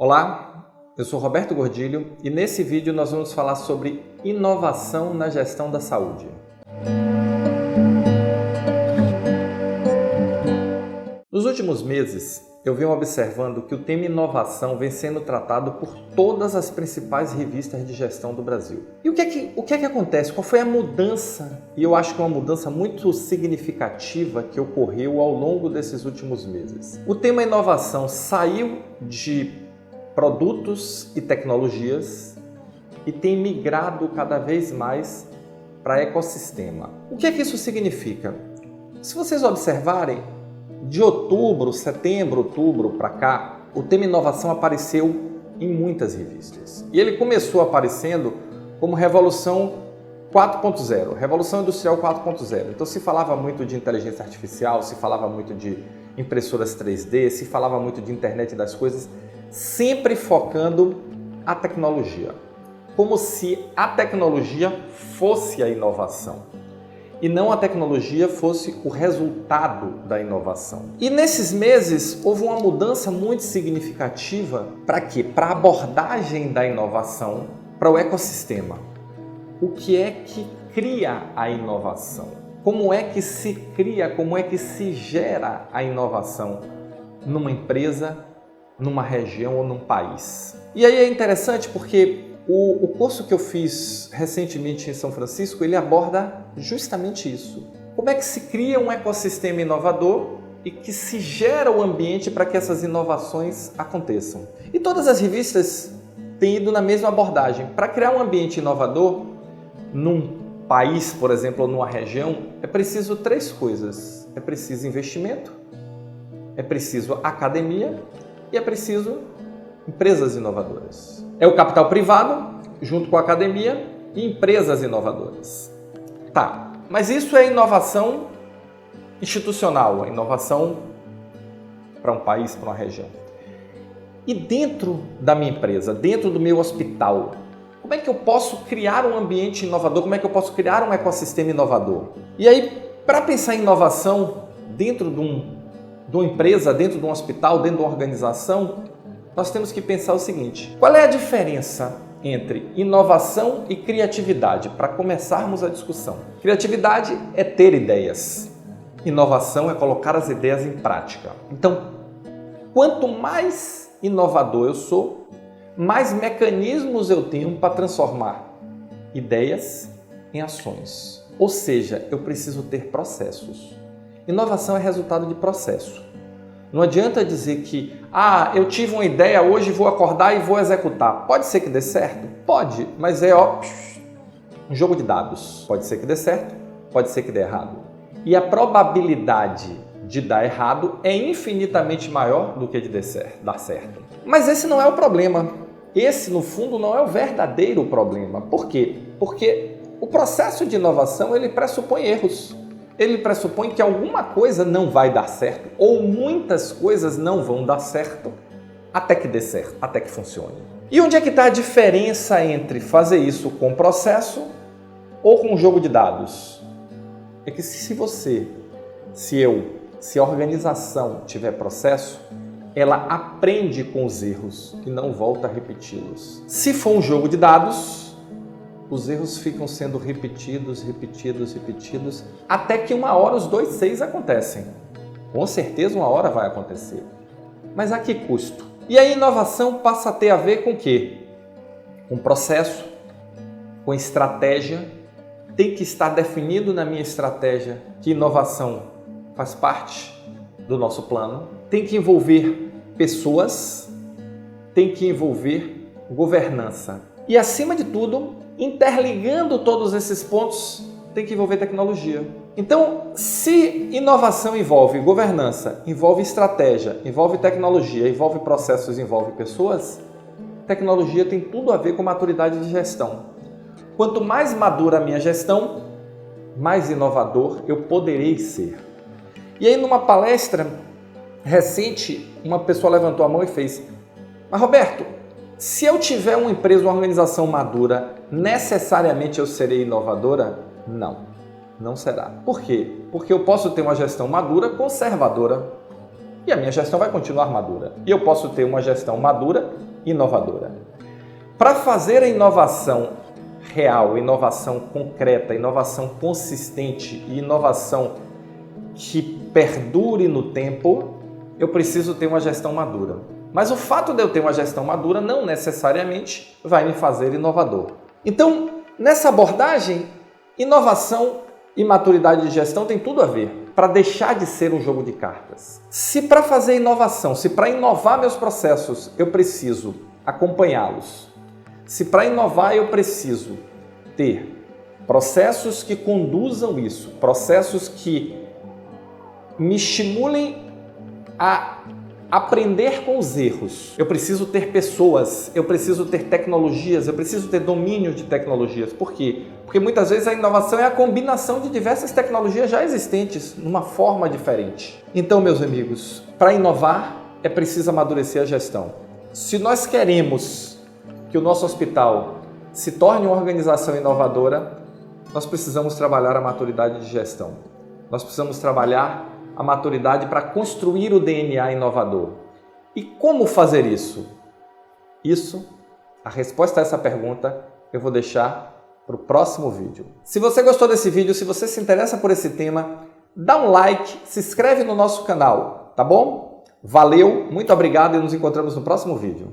Olá, eu sou Roberto Gordilho e nesse vídeo nós vamos falar sobre inovação na gestão da saúde. Nos últimos meses, eu venho observando que o tema inovação vem sendo tratado por todas as principais revistas de gestão do Brasil. E o que é que acontece? Qual foi a mudança? E eu acho que uma mudança muito significativa que ocorreu ao longo desses últimos meses. O tema inovação saiu de produtos e tecnologias e tem migrado cada vez mais para ecossistema. O que é que isso significa? Se vocês observarem, de setembro, outubro para cá, o tema inovação apareceu em muitas revistas. E ele começou aparecendo como Revolução 4.0, Revolução Industrial 4.0. Então se falava muito de inteligência artificial, se falava muito de impressoras 3D, se falava muito de internet das coisas, sempre focando a tecnologia, como se a tecnologia fosse a inovação e não a tecnologia fosse o resultado da inovação. E nesses meses houve uma mudança muito significativa para quê? Para a abordagem da inovação para o ecossistema. O que é que cria a inovação? Como é que se cria, como é que se gera a inovação numa empresa, numa região ou num país? E aí é interessante porque o curso que eu fiz recentemente em São Francisco, ele aborda justamente isso. Como é que se cria um ecossistema inovador e que se gera o ambiente para que essas inovações aconteçam. E todas as revistas têm ido na mesma abordagem. Para criar um ambiente inovador num país, por exemplo, ou numa região, é preciso três coisas. É preciso investimento, é preciso academia e é preciso empresas inovadoras. É o capital privado, junto com a academia, e empresas inovadoras. Tá, mas isso é inovação institucional, é inovação para um país, para uma região. E dentro da minha empresa, dentro do meu hospital, como é que eu posso criar um ambiente inovador? Como é que eu posso criar um ecossistema inovador? E aí, para pensar em inovação dentro de uma empresa, dentro de um hospital, dentro de uma organização, nós temos que pensar o seguinte: qual é a diferença entre inovação e criatividade? Para começarmos a discussão. Criatividade é ter ideias. Inovação é colocar as ideias em prática. Então, quanto mais inovador eu sou, mais mecanismos eu tenho para transformar ideias em ações. Ou seja, eu preciso ter processos. Inovação é resultado de processo. Não adianta dizer que, eu tive uma ideia hoje, vou acordar e vou executar. Pode ser que dê certo? Pode, mas é um jogo de dados. Pode ser que dê certo, pode ser que dê errado. E a probabilidade de dar errado é infinitamente maior do que de dar certo. Mas esse não é o problema. Esse, no fundo, não é o verdadeiro problema. Por quê? Porque o processo de inovação, ele pressupõe erros. Ele pressupõe que alguma coisa não vai dar certo ou muitas coisas não vão dar certo até que dê certo, até que funcione. E onde é que está a diferença entre fazer isso com processo ou com um jogo de dados? É que se a organização tiver processo, ela aprende com os erros e não volta a repeti-los. Se for um jogo de dados, os erros ficam sendo repetidos, até que uma hora os 2 6 acontecem. Com certeza uma hora vai acontecer. Mas a que custo? E a inovação passa a ter a ver com o quê? Com processo, com estratégia. Tem que estar definido na minha estratégia que inovação faz parte do nosso plano. Tem que envolver pessoas, tem que envolver governança. E acima de tudo, interligando todos esses pontos, tem que envolver tecnologia. Então, se inovação envolve governança, envolve estratégia, envolve tecnologia, envolve processos, envolve pessoas, tecnologia tem tudo a ver com maturidade de gestão. Quanto mais madura a minha gestão, mais inovador eu poderei ser. E aí, numa palestra recente, uma pessoa levantou a mão e fez: mas Roberto, se eu tiver uma empresa, uma organização madura, necessariamente eu serei inovadora? Não, não será. Por quê? Porque eu posso ter uma gestão madura conservadora e a minha gestão vai continuar madura. E eu posso ter uma gestão madura inovadora. Para fazer a inovação real, inovação concreta, inovação consistente e inovação que perdure no tempo, eu preciso ter uma gestão madura. Mas o fato de eu ter uma gestão madura não necessariamente vai me fazer inovador. Então, nessa abordagem, inovação e maturidade de gestão tem tudo a ver, para deixar de ser um jogo de cartas. Se para fazer inovação, se para inovar meus processos eu preciso acompanhá-los, se para inovar eu preciso ter processos que conduzam isso, processos que me estimulem a aprender com os erros, eu preciso ter pessoas, eu preciso ter tecnologias, eu preciso ter domínio de tecnologias. Por quê? Porque muitas vezes a inovação é a combinação de diversas tecnologias já existentes, numa forma diferente. Então, meus amigos, para inovar é preciso amadurecer a gestão. Se nós queremos que o nosso hospital se torne uma organização inovadora, nós precisamos trabalhar a maturidade de gestão. Nós precisamos trabalhar a maturidade para construir o DNA inovador. E como fazer isso? A resposta a essa pergunta eu vou deixar para o próximo vídeo. Se você gostou desse vídeo, se você se interessa por esse tema, dá um like, se inscreve no nosso canal, tá bom? Valeu, muito obrigado e nos encontramos no próximo vídeo.